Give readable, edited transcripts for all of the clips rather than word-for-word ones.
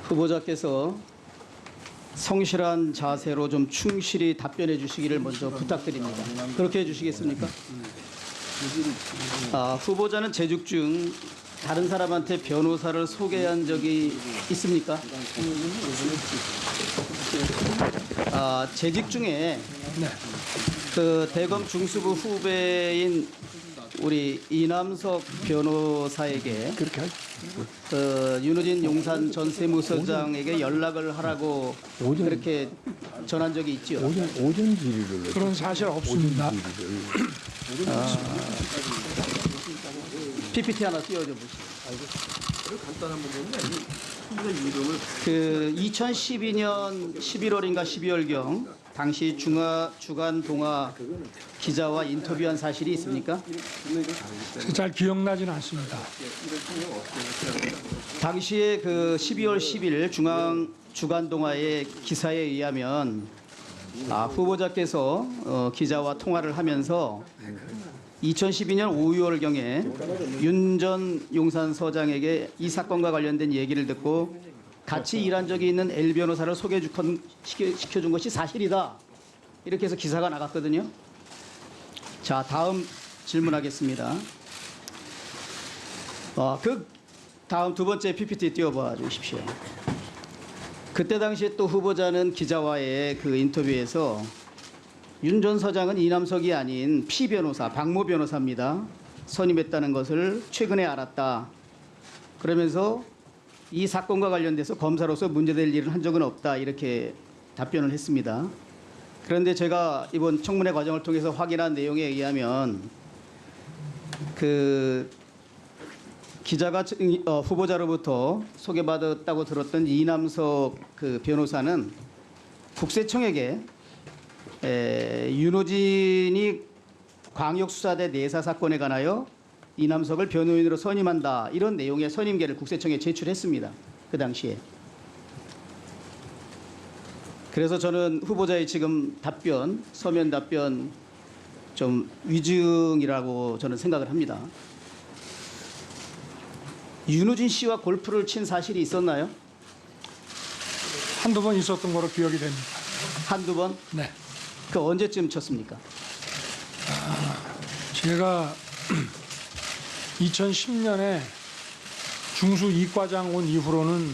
후보자께서 성실한 자세로 좀 충실히 답변해 주시기를 먼저 부탁드립니다. 그렇게 해 주시겠습니까? 후보자는 재직 중 다른 사람한테 변호사를 소개한 적이 있습니까? 재직 중에 그 대검 중수부 후배인 우리 이남석 변호사에게 윤호진 용산 전 세무서장에게 연락을 하라고 그렇게 전한 적이 있죠. 오전 질의를 그런 사실 없습니다. PPT 하나 띄워줘 보시죠. 간단한 문제인데 그 2012년 11월인가 12월경 당시 주간 동아 기자와 인터뷰한 사실이 있습니까? 잘 기억나지는 않습니다. 당시에 그 12월 10일 주간 동아의 기사에 의하면 후보자께서 기자와 통화를 하면서 2012년 5월경에 윤 전 용산서장에게 이 사건과 관련된 얘기를 듣고 같이 일한 적이 있는 L 변호사를 소개시켜준 것이 사실이다. 이렇게 해서 기사가 나갔거든요. 자, 다음 질문하겠습니다. 그 다음 두 번째 PPT 띄워봐 주십시오. 그때 당시에 또 후보자는 기자와의 그 인터뷰에서 윤 전 서장은 이남석이 아닌 피 변호사, 박모 변호사입니다. 선임했다는 것을 최근에 알았다. 그러면서 이 사건과 관련돼서 검사로서 문제될 일을 한 적은 없다. 이렇게 답변을 했습니다. 그런데 제가 이번 청문회 과정을 통해서 확인한 내용에 의하면 그 기자가 후보자로부터 소개받았다고 들었던 이남석 그 변호사는 국세청에게 윤호진이 광역수사대 내사 사건에 관하여 이남석을 변호인으로 선임한다. 이런 내용의 선임계를 국세청에 제출했습니다. 그 당시에. 그래서 저는 후보자의 지금 답변, 서면 답변 좀 위증이라고 저는 생각을 합니다. 윤호진 씨와 골프를 친 사실이 있었나요? 한두 번 있었던 거로 기억이 됩니다. 한두 번? 네. 그 언제쯤 쳤습니까? 제가 2010년에 중수 이과장 온 이후로는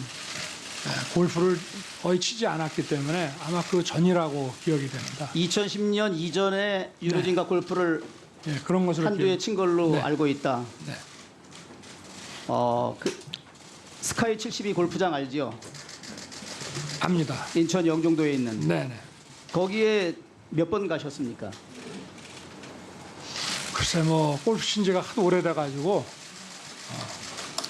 골프를 거의 치지 않았기 때문에 아마 그 전이라고 기억이 됩니다. 2010년 이전에 윤호진과 골프를 그런 것으로 한두에 친 걸로 알고 있다. 네. 그 스카이 72 골프장 알지요? 압니다. 인천 영종도에 있는. 네네. 거기에 몇 번 가셨습니까? 글쎄 뭐 골프 친 지가 하도 오래돼가지고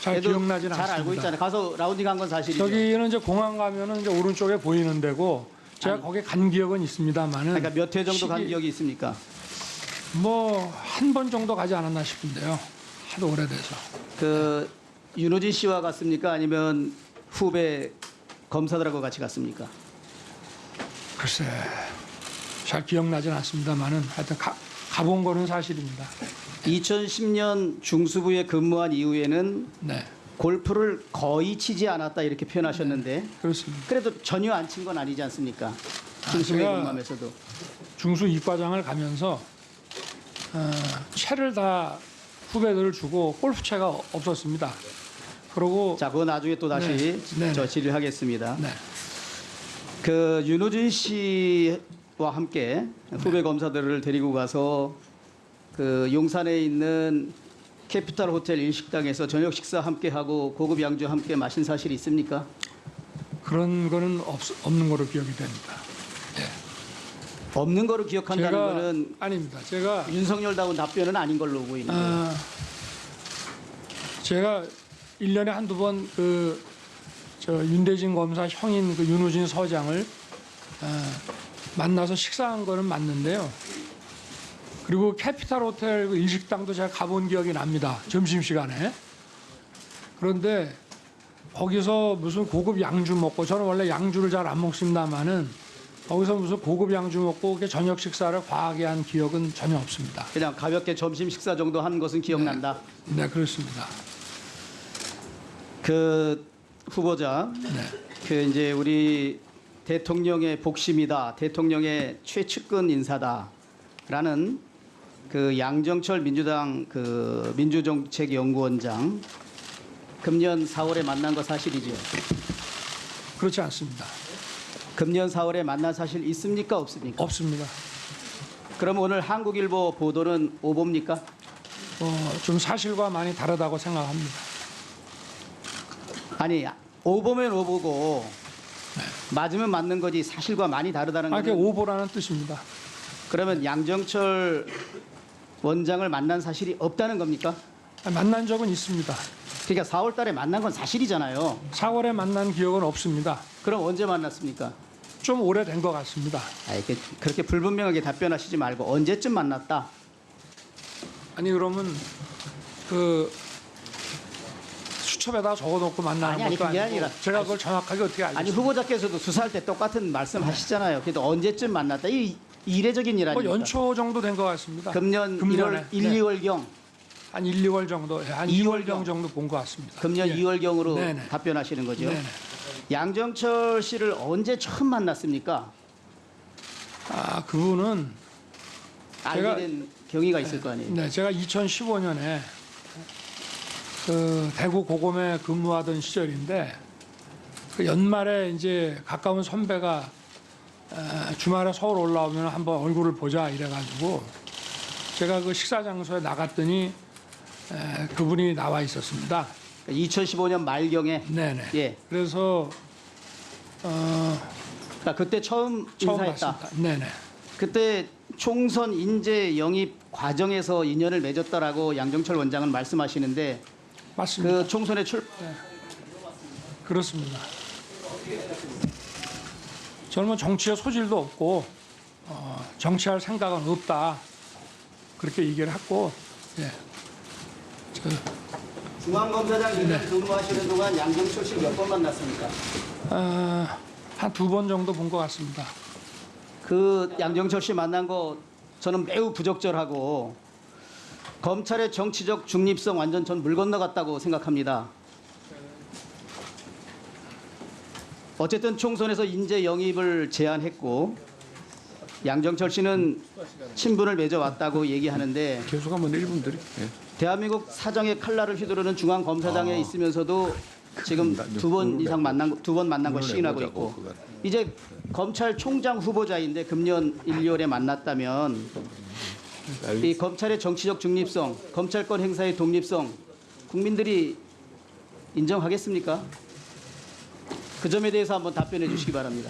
잘 그래도 기억나지는 잘 않습니다. 알고 있잖아요. 가서 라운딩 한 건 사실이죠. 저기는 이제 공항 가면은 이제 오른쪽에 보이는 데고 제가 거기 간 기억은 있습니다만은 그러니까 몇 회 정도 간 기억이 있습니까? 뭐 한 번 정도 가지 않았나 싶은데요. 하도 오래돼서. 그 윤호진 씨와 갔습니까? 아니면 후배 검사들하고 같이 갔습니까? 글쎄 잘 기억나진 않습니다만은 하여튼 가본 거는 사실입니다. 2010년 중수부에 근무한 이후에는 네, 골프를 거의 치지 않았다 이렇게 표현하셨는데 그렇습니다. 그래도 전혀 안 친 건 아니지 않습니까? 중수부에 제가 근무하면서도. 중수 이과장을 가면서 채를 다 후배들을 주고 골프채가 없었습니다. 그러고 자, 그거 나중에 또 다시 네. 저 질의하겠습니다. 네, 그 윤호진 씨와 함께 후배 검사들을 데리고 가서 그 용산에 있는 캐피탈 호텔 일식당에서 저녁 식사 함께 하고 고급 양주 함께 마신 사실이 있습니까? 그런 거는 없는 거로 기억이 됩니다. 없는 거로 기억한다는 거는 아닙니다. 제가 윤석열다운 답변은 아닌 걸로 보이는데. 제가 1년에 한두 번 윤대진 검사 형인 그 윤호진 서장을 만나서 식사한 거는 맞는데요. 그리고 캐피탈 호텔 그 일식당도 제가 가본 기억이 납니다. 점심시간에. 그런데 거기서 무슨 고급 양주 먹고, 저는 원래 양주를 잘 안 먹습니다만은 거기서 무슨 고급 양주 먹고 저녁 식사를 과하게 한 기억은 전혀 없습니다. 그냥 가볍게 점심 식사 정도 한 것은 기억난다. 네, 그렇습니다. 그 후보자, 네. 그 이제 우리 대통령의 복심이다, 대통령의 최측근 인사다라는 그 양정철 민주당 그 민주정책연구원장 금년 4월에 만난 거 사실이죠? 그렇지 않습니다. 금년 4월에 만난 사실 있습니까, 없습니까? 없습니다. 그럼 오늘 한국일보 보도는 오보입니까? 좀 사실과 많이 다르다고 생각합니다. 아니, 오보면 오보고 맞으면 맞는 거지 사실과 많이 다르다는 그게 거는 오보라는 뜻입니다. 그러면 양정철 원장을 만난 사실이 없다는 겁니까? 만난 적은 있습니다. 그러니까 4월 달에 만난 건 사실이잖아요. 4월에 만난 기억은 없습니다. 그럼 언제 만났습니까? 좀 오래된 것 같습니다. 아이, 그렇게 불분명하게 답변하시지 말고 언제쯤 만났다? 아니 그러면 그 수첩에다 적어놓고 만나는 아니, 것도 그게 아니고 아니라- 제가 그걸 정확하게 어떻게 알겠습니까? 아니 후보자께서도 수사할 때 똑같은 말씀 하시잖아요. 그래도 언제쯤 만났다? 이 이례적인 일 뭐 아닙니까? 연초 정도 된 것 같습니다. 금년 금년에. 1월 1, 네. 2월경 한 1, 2월 정도, 한 2월경 정도 본 것 같습니다. 금년 예. 2월경으로 네네. 답변하시는 거죠. 네네. 양정철 씨를 언제 처음 만났습니까? 그분은 알게 제가- 된 경위가 있을 거 아니에요. 네, 제가 2015년에 그 대구 고검에 근무하던 시절인데 그 연말에 이제 가까운 선배가 주말에 서울 올라오면 한번 얼굴을 보자 이래가지고 제가 그 식사 장소에 나갔더니 그분이 나와 있었습니다. 2015년 말경에 네네. 예, 그래서 그러니까 그때 처음 처음 인사했다. 봤습니다. 네네. 그때 총선 인재 영입 과정에서 인연을 맺었다라고 양정철 원장은 말씀하시는데 맞습니다. 그 총선에 그렇습니다. 저는 뭐 정치에 소질도 없고 정치할 생각은 없다 그렇게 얘기를 했고 예. 중앙검사장 2년 근무하시는 동안 양정철 씨 몇 번 만났습니까? 한 2번 정도 본 것 같습니다. 그 양정철 씨 만난 거 저는 매우 부적절하고 검찰의 정치적 중립성 완전 전 물 건너갔다고 생각합니다. 어쨌든 총선에서 인재 영입을 제안했고 양정철 씨는 친분을 맺어왔다고 얘기하는데 계속 한번 1분 드릴게요. 예. 대한민국 사정의 칼날을 휘두르는 중앙검사장에 있으면서도 지금 두 번 이상 만난 두 번 만난 거 시인하고 있고 이제 검찰총장 후보자인데 금년 1, 2월에 만났다면 이 검찰의 정치적 중립성, 검찰권 행사의 독립성 국민들이 인정하겠습니까? 그 점에 대해서 한번 답변해 주시기 바랍니다.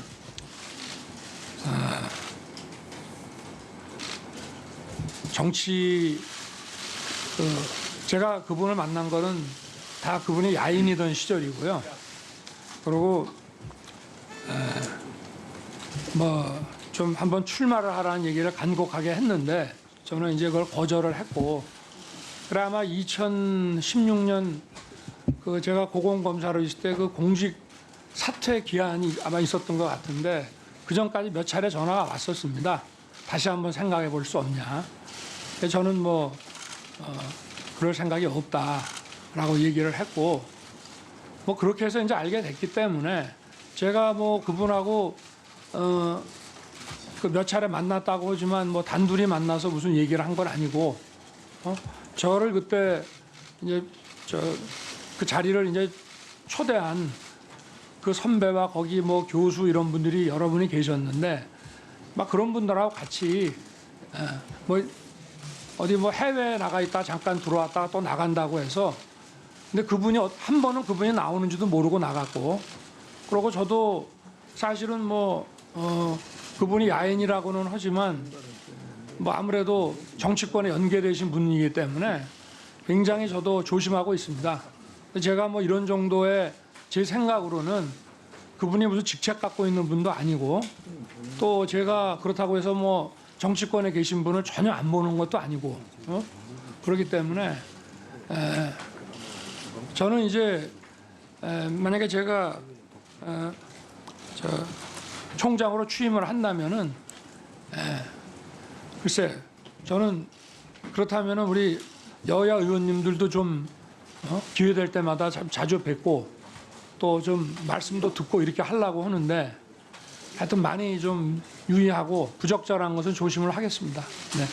정치 제가 그분을 만난 거는 다 그분이 야인이던 시절이고요. 그리고 뭐 좀 한번 출마를 하라는 얘기를 간곡하게 했는데 저는 이제 그걸 거절을 했고 그래 아마 2016년 그 제가 고공검사로 있을 때 그 공직 사퇴 기한이 아마 있었던 것 같은데 그 전까지 몇 차례 전화가 왔었습니다. 다시 한번 생각해 볼 수 없냐. 저는 뭐 그럴 생각이 없다라고 얘기를 했고 뭐 그렇게 해서 이제 알게 됐기 때문에 제가 뭐 그분하고 그 몇 차례 만났다고 하지만 뭐 단둘이 만나서 무슨 얘기를 한 건 아니고 저를 그때 이제 그 자리를 이제 초대한 그 선배와 거기 뭐 교수 이런 분들이 여러분이 계셨는데 막 그런 분들하고 같이 뭐 어디 뭐 해외에 나가 있다 잠깐 들어왔다가 또 나간다고 해서 근데 그분이 한 번은 그분이 나오는지도 모르고 나갔고 그러고 저도 사실은 뭐 그분이 야인이라고는 하지만 뭐 아무래도 정치권에 연계되신 분이기 때문에 굉장히 저도 조심하고 있습니다. 제가 뭐 이런 정도의 제 생각으로는 그분이 무슨 직책 갖고 있는 분도 아니고 또 제가 그렇다고 해서 뭐 정치권에 계신 분을 전혀 안 보는 것도 아니고 그렇기 때문에 저는 이제 만약에 제가 총장으로 취임을 한다면은 글쎄 저는 그렇다면은 우리 여야 의원님들도 좀 기회 될 때마다 참 자주 뵙고 또 좀 말씀도 듣고 이렇게 하려고 하는데 하여튼 많이 좀 유의하고 부적절한 것은 조심을 하겠습니다. 네.